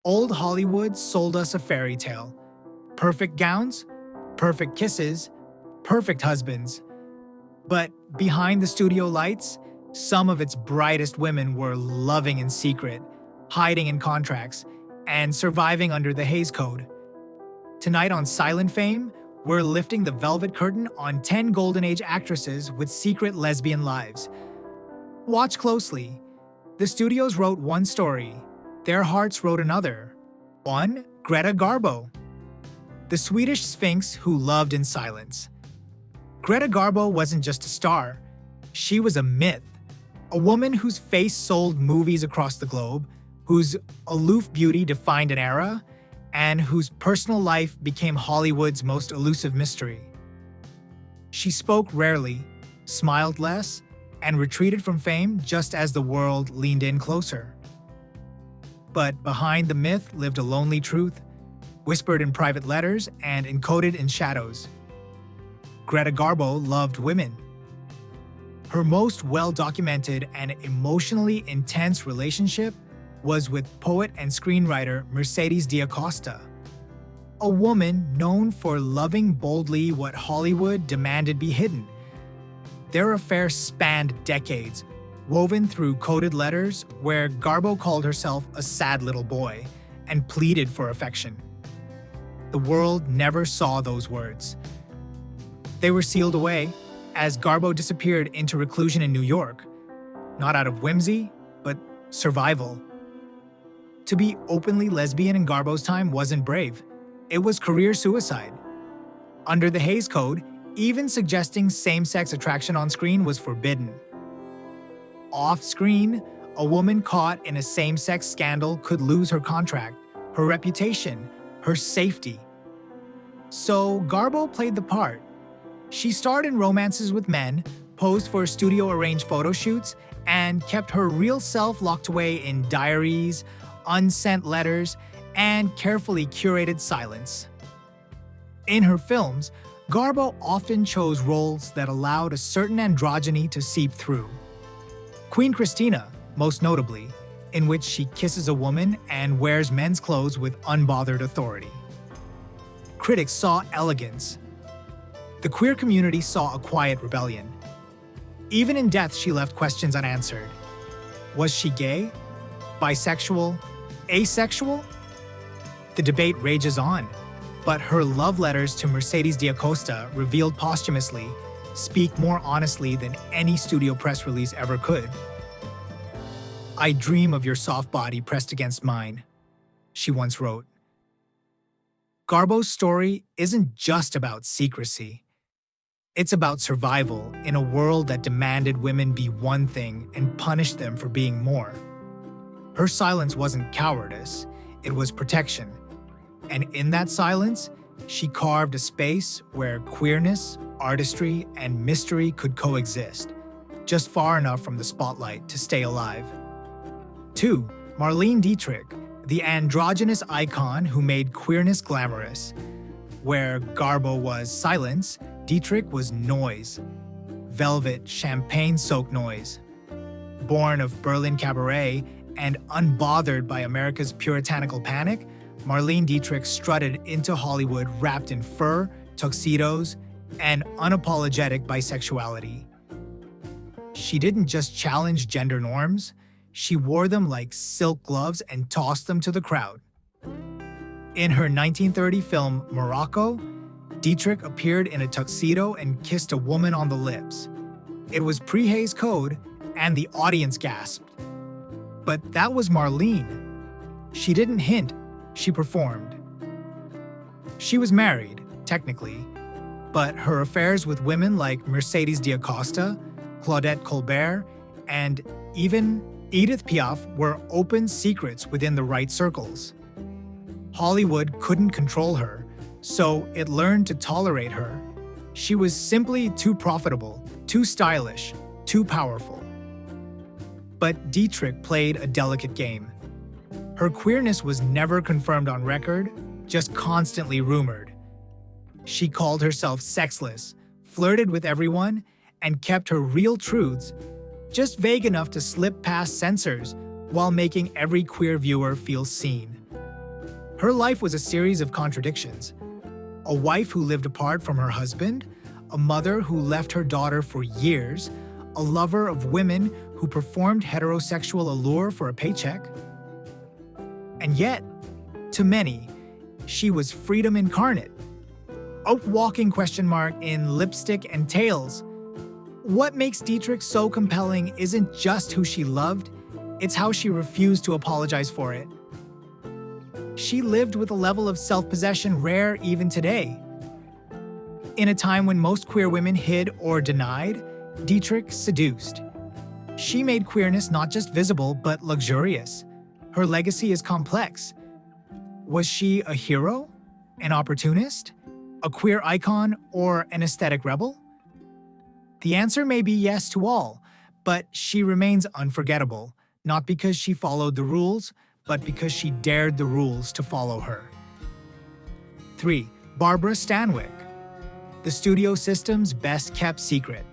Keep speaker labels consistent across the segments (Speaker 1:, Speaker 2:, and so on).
Speaker 1: Old Hollywood sold us a fairy tale. Perfect gowns, perfect kisses, perfect husbands. But behind the studio lights, some of its brightest women were loving in secret, hiding in contracts, and surviving under the Hays Code. Tonight on Silent Fame, we're lifting the velvet curtain on 10 Golden Age actresses with secret lesbian lives. Watch closely. The studios wrote one story. Their hearts wrote another. One, Greta Garbo, the Swedish Sphinx who loved in silence. Greta Garbo wasn't just a star. She was a myth. A woman whose face sold movies across the globe, whose aloof beauty defined an era, and whose personal life became Hollywood's most elusive mystery. She spoke rarely, smiled less, and retreated from fame just as the world leaned in closer. But behind the myth lived a lonely truth, whispered in private letters and encoded in shadows. Greta Garbo loved women. Her most well-documented and emotionally intense relationship was with poet and screenwriter Mercedes de Acosta, a woman known for loving boldly what Hollywood demanded be hidden. Their affair spanned decades, woven through coded letters where Garbo called herself a sad little boy and pleaded for affection. The world never saw those words. They were sealed away as Garbo disappeared into reclusion in New York, not out of whimsy, but survival. To be openly lesbian in Garbo's time wasn't brave. It was career suicide. Under the Hays Code, even suggesting same-sex attraction on screen was forbidden. Off-screen, a woman caught in a same-sex scandal could lose her contract, her reputation, her safety. So Garbo played the part. She starred in romances with men, posed for studio-arranged photo shoots, and kept her real self locked away in diaries, unsent letters, and carefully curated silence. In her films, Garbo often chose roles that allowed a certain androgyny to seep through. Queen Christina, most notably, in which she kisses a woman and wears men's clothes with unbothered authority. Critics saw elegance. The queer community saw a quiet rebellion. Even in death, she left questions unanswered. Was she gay? Bisexual? Asexual? The debate rages on, but her love letters to Mercedes de Acosta, revealed posthumously, speak more honestly than any studio press release ever could. "I dream of your soft body pressed against mine," she once wrote. Garbo's story isn't just about secrecy. It's about survival in a world that demanded women be one thing and punished them for being more. Her silence wasn't cowardice, it was protection. And in that silence, she carved a space where queerness, artistry, and mystery could coexist, just far enough from the spotlight to stay alive. 2. Marlene Dietrich, the androgynous icon who made queerness glamorous. Where Garbo was silence, Dietrich was noise. Velvet, champagne-soaked noise. Born of Berlin cabaret and unbothered by America's puritanical panic, Marlene Dietrich strutted into Hollywood wrapped in fur, tuxedos, and unapologetic bisexuality. She didn't just challenge gender norms, she wore them like silk gloves and tossed them to the crowd. In her 1930 film Morocco, Dietrich appeared in a tuxedo and kissed a woman on the lips. It was pre-Hays Code, and the audience gasped. But that was Marlene. She didn't hint, she performed. She was married, technically, but her affairs with women like Mercedes de Acosta, Claudette Colbert, and even Edith Piaf were open secrets within the right circles. Hollywood couldn't control her, so it learned to tolerate her. She was simply too profitable, too stylish, too powerful. But Dietrich played a delicate game. Her queerness was never confirmed on record, just constantly rumored. She called herself sexless, flirted with everyone, and kept her real truths just vague enough to slip past censors while making every queer viewer feel seen. Her life was a series of contradictions. A wife who lived apart from her husband, a mother who left her daughter for years, a lover of women who performed heterosexual allure for a paycheck. And yet, to many, she was freedom incarnate. A walking question mark in lipstick and tails. What makes Dietrich so compelling isn't just who she loved, it's how she refused to apologize for it. She lived with a level of self-possession rare even today. In a time when most queer women hid or denied, Dietrich seduced. She made queerness not just visible, but luxurious. Her legacy is complex. Was she a hero? An opportunist? A queer icon or an aesthetic rebel? The answer may be yes to all, but she remains unforgettable, not because she followed the rules, but because she dared the rules to follow her. 3. Barbara Stanwyck, the studio system's best-kept secret.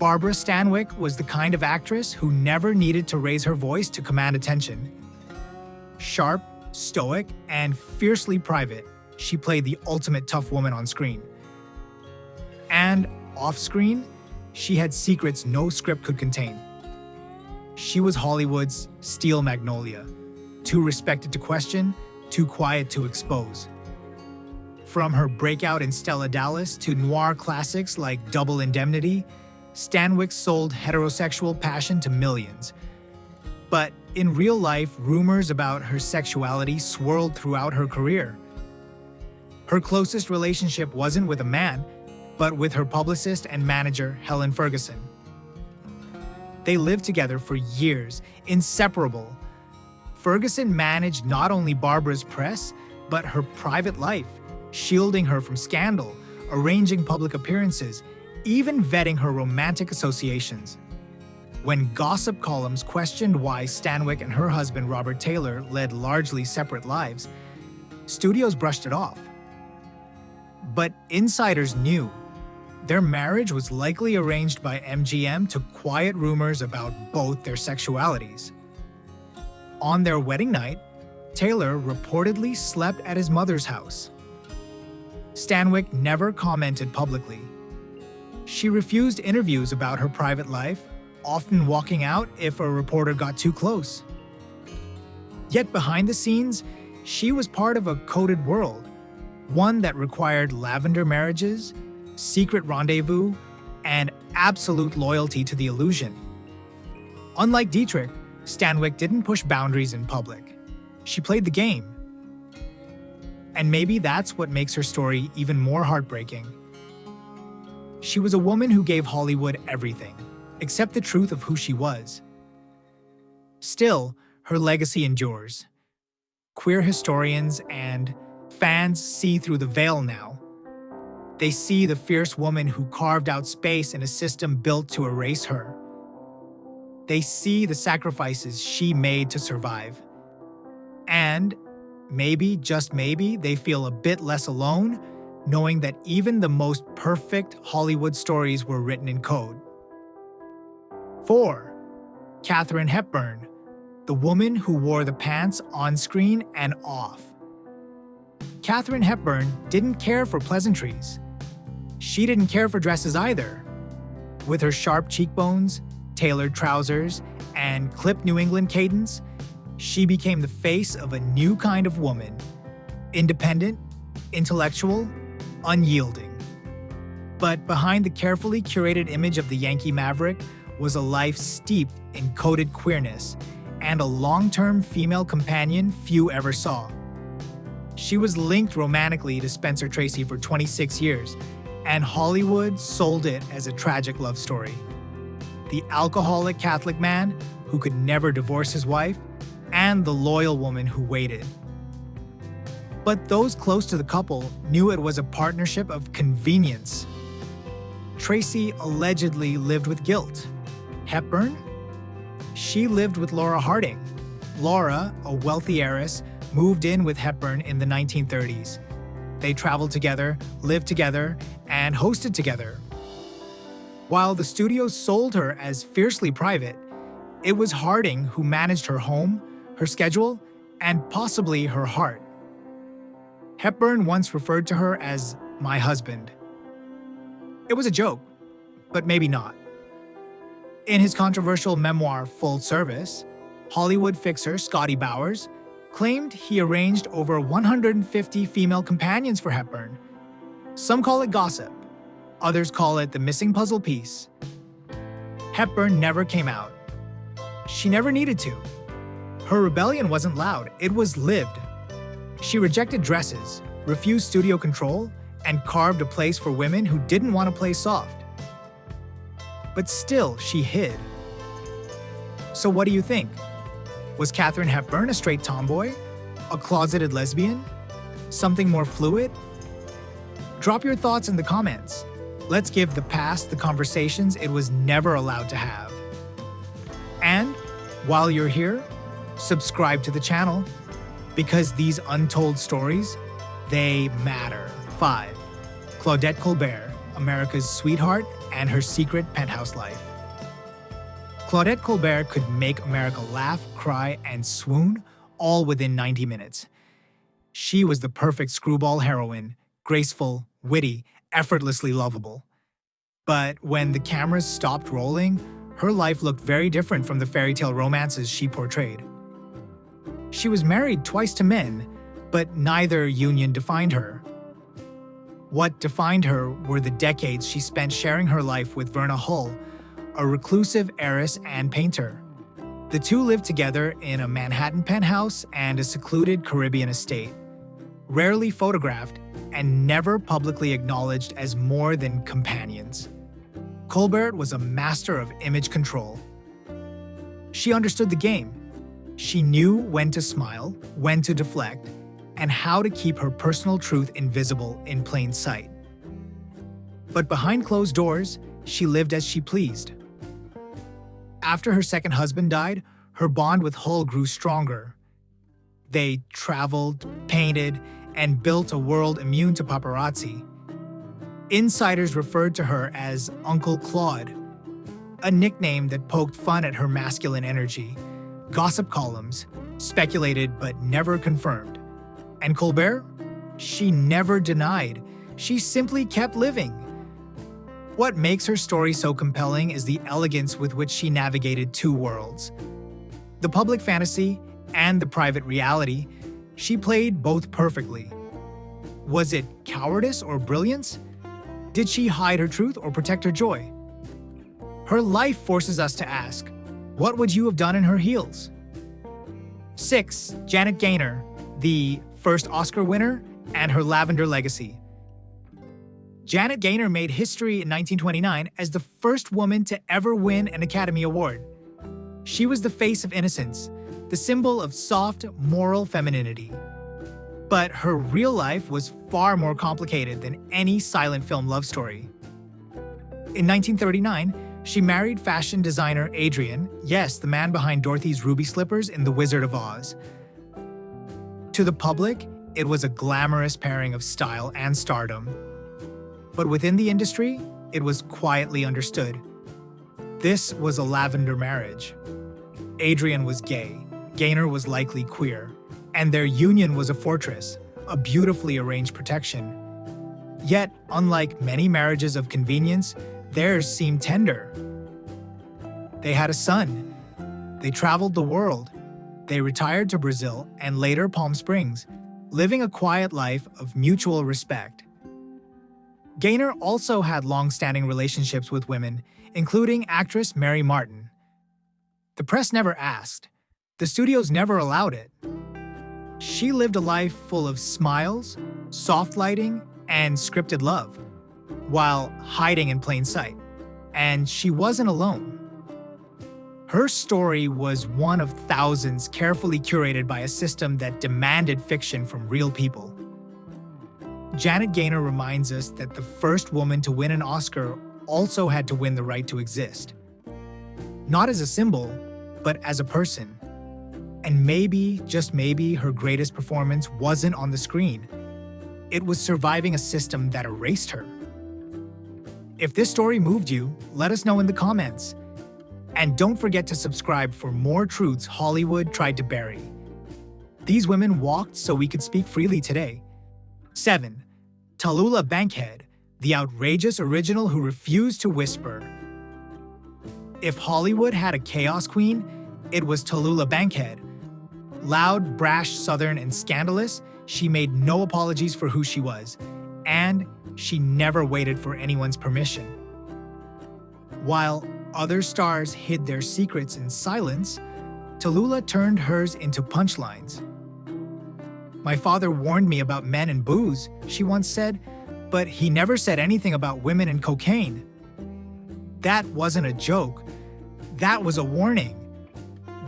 Speaker 1: Barbara Stanwyck was the kind of actress who never needed to raise her voice to command attention. Sharp, stoic, and fiercely private, she played the ultimate tough woman on screen. And off-screen, she had secrets no script could contain. She was Hollywood's steel magnolia, too respected to question, too quiet to expose. From her breakout in Stella Dallas to noir classics like Double Indemnity, Stanwyck sold heterosexual passion to millions. But in real life, rumors about her sexuality swirled throughout her career. Her closest relationship wasn't with a man, but with her publicist and manager, Helen Ferguson. They lived together for years, inseparable. Ferguson managed not only Barbara's press, but her private life, shielding her from scandal, arranging public appearances, even vetting her romantic associations. When gossip columns questioned why Stanwyck and her husband Robert Taylor led largely separate lives, studios brushed it off. But insiders knew their marriage was likely arranged by MGM to quiet rumors about both their sexualities. On their wedding night, Taylor reportedly slept at his mother's house. Stanwyck never commented publicly. She refused interviews about her private life, often walking out if a reporter got too close. Yet behind the scenes, she was part of a coded world, one that required lavender marriages, secret rendezvous, and absolute loyalty to the illusion. Unlike Dietrich, Stanwyck didn't push boundaries in public. She played the game. And maybe that's what makes her story even more heartbreaking. She was a woman who gave Hollywood everything, except the truth of who she was. Still, her legacy endures. Queer historians and fans see through the veil now. They see the fierce woman who carved out space in a system built to erase her. They see the sacrifices she made to survive. And maybe, just maybe, they feel a bit less alone, knowing that even the most perfect Hollywood stories were written in code. 4. Katharine Hepburn, the woman who wore the pants on screen and off. Katharine Hepburn didn't care for pleasantries. She didn't care for dresses either. With her sharp cheekbones, tailored trousers, and clipped New England cadence, she became the face of a new kind of woman. Independent, intellectual, unyielding. But behind the carefully curated image of the Yankee Maverick was a life steeped in coded queerness and a long-term female companion few ever saw. She was linked romantically to Spencer Tracy for 26 years, and Hollywood sold it as a tragic love story. The alcoholic Catholic man who could never divorce his wife, and the loyal woman who waited. But those close to the couple knew it was a partnership of convenience. Tracy allegedly lived with guilt. Hepburn? She lived with Laura Harding. Laura, a wealthy heiress, moved in with Hepburn in the 1930s. They traveled together, lived together, and hosted together. While the studios sold her as fiercely private, it was Harding who managed her home, her schedule, and possibly her heart. Hepburn once referred to her as "my husband." It was a joke, but maybe not. In his controversial memoir Full Service, Hollywood fixer Scotty Bowers claimed he arranged over 150 female companions for Hepburn. Some call it gossip, others call it the missing puzzle piece. Hepburn never came out. She never needed to. Her rebellion wasn't loud, it was lived. She rejected dresses, refused studio control, and carved a place for women who didn't want to play soft. But still, she hid. So what do you think? Was Katharine Hepburn a straight tomboy? A closeted lesbian? Something more fluid? Drop your thoughts in the comments. Let's give the past the conversations it was never allowed to have. And while you're here, subscribe to the channel, because these untold stories, they matter. 5. Claudette Colbert, America's sweetheart and her secret penthouse life. Claudette Colbert could make America laugh, cry, and swoon all within 90 minutes. She was the perfect screwball heroine, graceful, witty, effortlessly lovable. But when the cameras stopped rolling, her life looked very different from the fairy tale romances she portrayed. She was married twice to men, but neither union defined her. What defined her were the decades she spent sharing her life with Verna Hull, a reclusive heiress and painter. The two lived together in a Manhattan penthouse and a secluded Caribbean estate, rarely photographed and never publicly acknowledged as more than companions. Colbert was a master of image control. She understood the game. She knew when to smile, when to deflect, and how to keep her personal truth invisible in plain sight. But behind closed doors, she lived as she pleased. After her second husband died, her bond with Hull grew stronger. They traveled, painted, and built a world immune to paparazzi. Insiders referred to her as Uncle Claude, a nickname that poked fun at her masculine energy. Gossip columns speculated but never confirmed. And Colbert? She never denied. She simply kept living. What makes her story so compelling is the elegance with which she navigated two worlds. The public fantasy and the private reality, she played both perfectly. Was it cowardice or brilliance? Did she hide her truth or protect her joy? Her life forces us to ask, what would you have done in her heels? 6. Janet Gaynor, the first Oscar winner, and her lavender legacy. Janet Gaynor made history in 1929 as the first woman to ever win an Academy Award. She was the face of innocence, the symbol of soft, moral femininity. But her real life was far more complicated than any silent film love story. In 1939, she married fashion designer Adrian, yes, the man behind Dorothy's ruby slippers in The Wizard of Oz. To the public, it was a glamorous pairing of style and stardom. But within the industry, it was quietly understood. This was a lavender marriage. Adrian was gay, Gaynor was likely queer, and their union was a fortress, a beautifully arranged protection. Yet, unlike many marriages of convenience, theirs seemed tender. They had a son. They traveled the world. They retired to Brazil and later Palm Springs, living a quiet life of mutual respect. Gaynor also had long-standing relationships with women, including actress Mary Martin. The press never asked. The studios never allowed it. She lived a life full of smiles, soft lighting, and scripted love, while hiding in plain sight. And she wasn't alone. Her story was one of thousands carefully curated by a system that demanded fiction from real people. Janet Gaynor reminds us that the first woman to win an Oscar also had to win the right to exist. Not as a symbol, but as a person. And maybe, just maybe, her greatest performance wasn't on the screen. It was surviving a system that erased her. If this story moved you, let us know in the comments. And don't forget to subscribe for more truths Hollywood tried to bury. These women walked so we could speak freely today. 7. Tallulah Bankhead, the outrageous original who refused to whisper. If Hollywood had a chaos queen, it was Tallulah Bankhead. Loud, brash, southern, and scandalous, she made no apologies for who she was, and she never waited for anyone's permission. While other stars hid their secrets in silence, Tallulah turned hers into punchlines. "My father warned me about men and booze," she once said, "but he never said anything about women and cocaine." That wasn't a joke. That was a warning.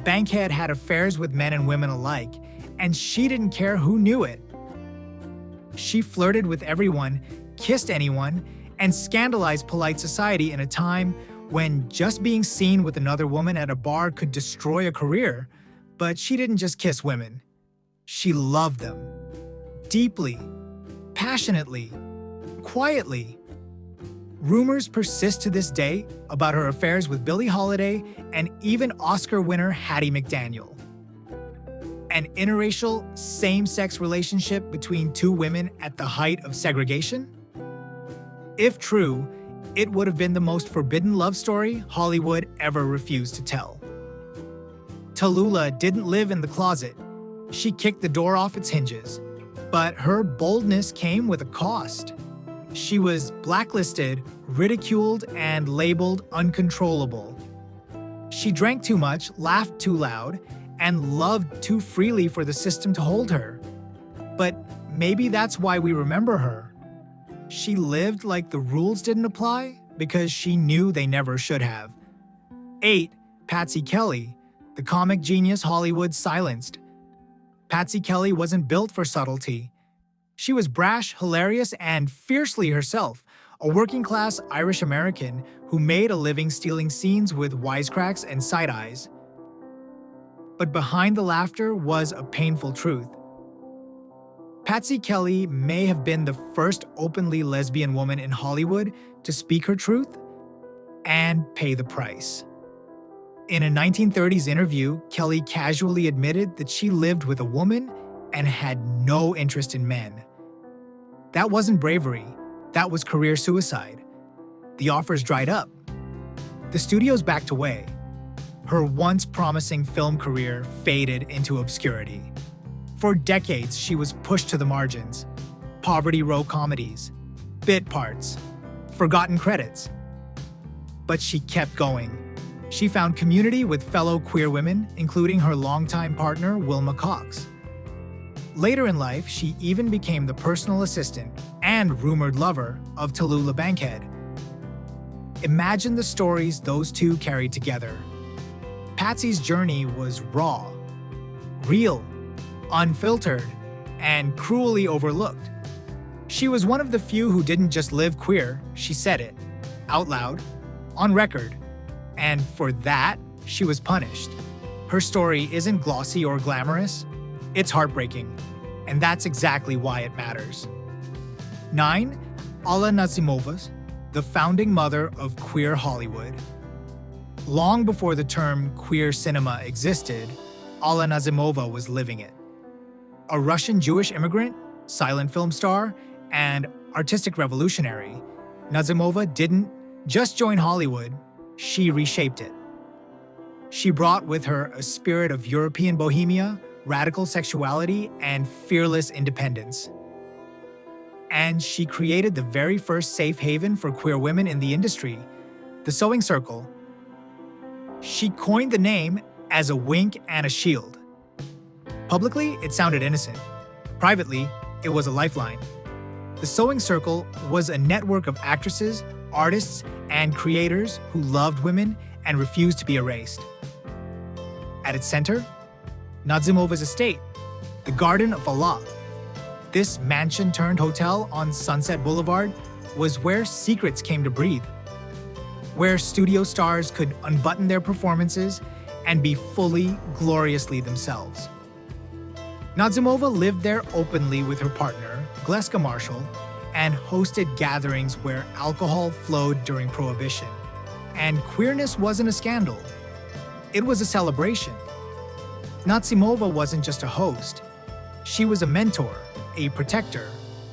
Speaker 1: Bankhead had affairs with men and women alike, and she didn't care who knew it. She flirted with everyone, kissed anyone, and scandalized polite society in a time when just being seen with another woman at a bar could destroy a career. But she didn't just kiss women. She loved them. Deeply, passionately, quietly. Rumors persist to this day about her affairs with Billie Holiday and even Oscar winner Hattie McDaniel. An interracial, same-sex relationship between two women at the height of segregation? If true, it would have been the most forbidden love story Hollywood ever refused to tell. Tallulah didn't live in the closet. She kicked the door off its hinges. But her boldness came with a cost. She was blacklisted, ridiculed, and labeled uncontrollable. She drank too much, laughed too loud, and loved too freely for the system to hold her. But maybe that's why we remember her. She lived like the rules didn't apply because she knew they never should have. 8. Patsy Kelly, the comic genius Hollywood silenced. Patsy Kelly wasn't built for subtlety. She was brash, hilarious, and fiercely herself, a working-class Irish-American who made a living stealing scenes with wisecracks and side-eyes. But behind the laughter was a painful truth. Patsy Kelly may have been the first openly lesbian woman in Hollywood to speak her truth and pay the price. In a 1930s interview, Kelly casually admitted that she lived with a woman and had no interest in men. That wasn't bravery, that was career suicide. The offers dried up. The studios backed away. Her once promising film career faded into obscurity. For decades, she was pushed to the margins. Poverty row comedies, bit parts, forgotten credits. But she kept going. She found community with fellow queer women, including her longtime partner, Wilma Cox. Later in life, she even became the personal assistant and rumored lover of Tallulah Bankhead. Imagine the stories those two carried together. Patsy's journey was raw, real, unfiltered, and cruelly overlooked. She was one of the few who didn't just live queer, she said it, out loud, on record, and for that, she was punished. Her story isn't glossy or glamorous, it's heartbreaking, and that's exactly why it matters. 9. Alla Nazimova, the founding mother of queer Hollywood. Long before the term queer cinema existed, Alla Nazimova was living it. A Russian Jewish immigrant, silent film star, and artistic revolutionary, Nazimova didn't just join Hollywood, she reshaped it. She brought with her a spirit of European bohemia, radical sexuality, and fearless independence. And she created the very first safe haven for queer women in the industry, the Sewing Circle. She coined the name as a wink and a shield. Publicly, it sounded innocent. Privately, it was a lifeline. The Sewing Circle was a network of actresses, artists, and creators who loved women and refused to be erased. At its center, Nazimova's estate, the Garden of Allah. This mansion-turned-hotel on Sunset Boulevard was where secrets came to breathe, where studio stars could unbutton their performances and be fully, gloriously themselves. Nazimova lived there openly with her partner, Gleska Marshall, and hosted gatherings where alcohol flowed during Prohibition. And queerness wasn't a scandal. It was a celebration. Nazimova wasn't just a host, She was a mentor, a protector,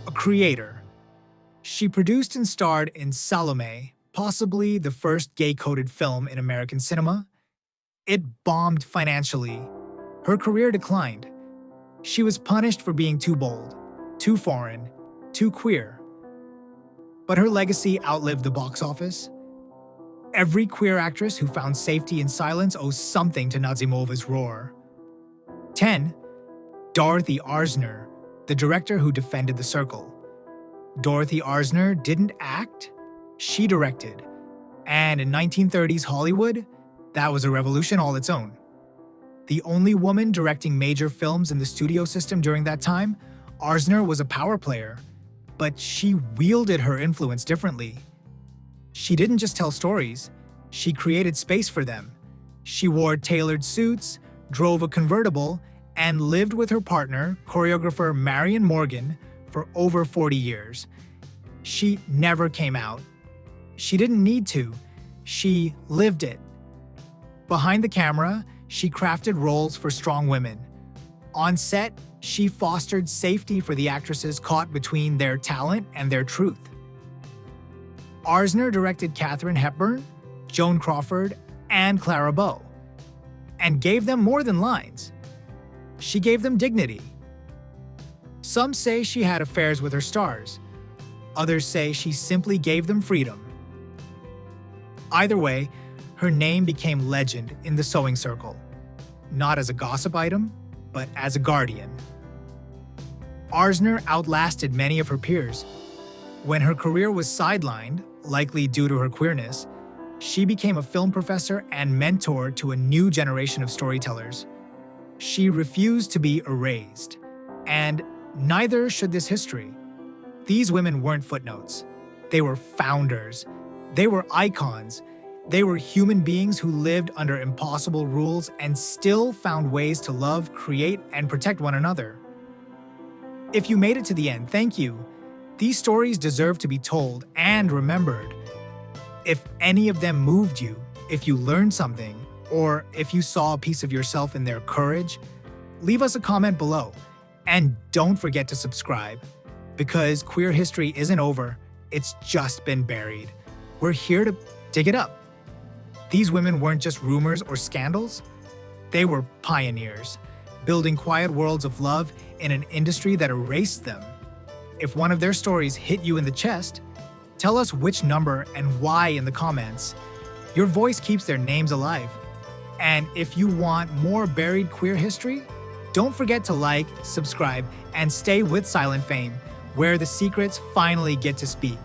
Speaker 1: a creator. She produced and starred in Salome, possibly the first gay-coded film in American cinema. It bombed financially. Her career declined. She was punished for being too bold, too foreign, too queer. But her legacy outlived the box office. Every queer actress who found safety in silence owes something to Nazimova's roar. 10. Dorothy Arzner, the director who defended The Circle. Dorothy Arzner didn't act, she directed. And in 1930s Hollywood, that was a revolution all its own. The only woman directing major films in the studio system during that time, Arzner was a power player, but she wielded her influence differently. She didn't just tell stories, she created space for them. She wore tailored suits, drove a convertible, and lived with her partner, choreographer Marion Morgan, for over 40 years. She never came out. She didn't need to. She lived it. Behind the camera, she crafted roles for strong women. On set, she fostered safety for the actresses caught between their talent and their truth. Arzner directed Katharine Hepburn, Joan Crawford, and Clara Bow, and gave them more than lines. She gave them dignity. Some say she had affairs with her stars. Others say she simply gave them freedom. Either way, her name became legend in the sewing circle, not as a gossip item, but as a guardian. Arzner outlasted many of her peers. When her career was sidelined, likely due to her queerness, she became a film professor and mentor to a new generation of storytellers. She refused to be erased, and neither should this history. These women weren't footnotes. They were founders. They were icons. They were human beings who lived under impossible rules and still found ways to love, create, and protect one another. If you made it to the end, thank you. These stories deserve to be told and remembered. If any of them moved you, if you learned something, or if you saw a piece of yourself in their courage, leave us a comment below. And don't forget to subscribe, because queer history isn't over, it's just been buried. We're here to dig it up. These women weren't just rumors or scandals, they were pioneers, building quiet worlds of love in an industry that erased them. If one of their stories hit you in the chest, tell us which number and why in the comments. Your voice keeps their names alive. And if you want more buried queer history, don't forget to like, subscribe, and stay with Silent Fame, where the secrets finally get to speak.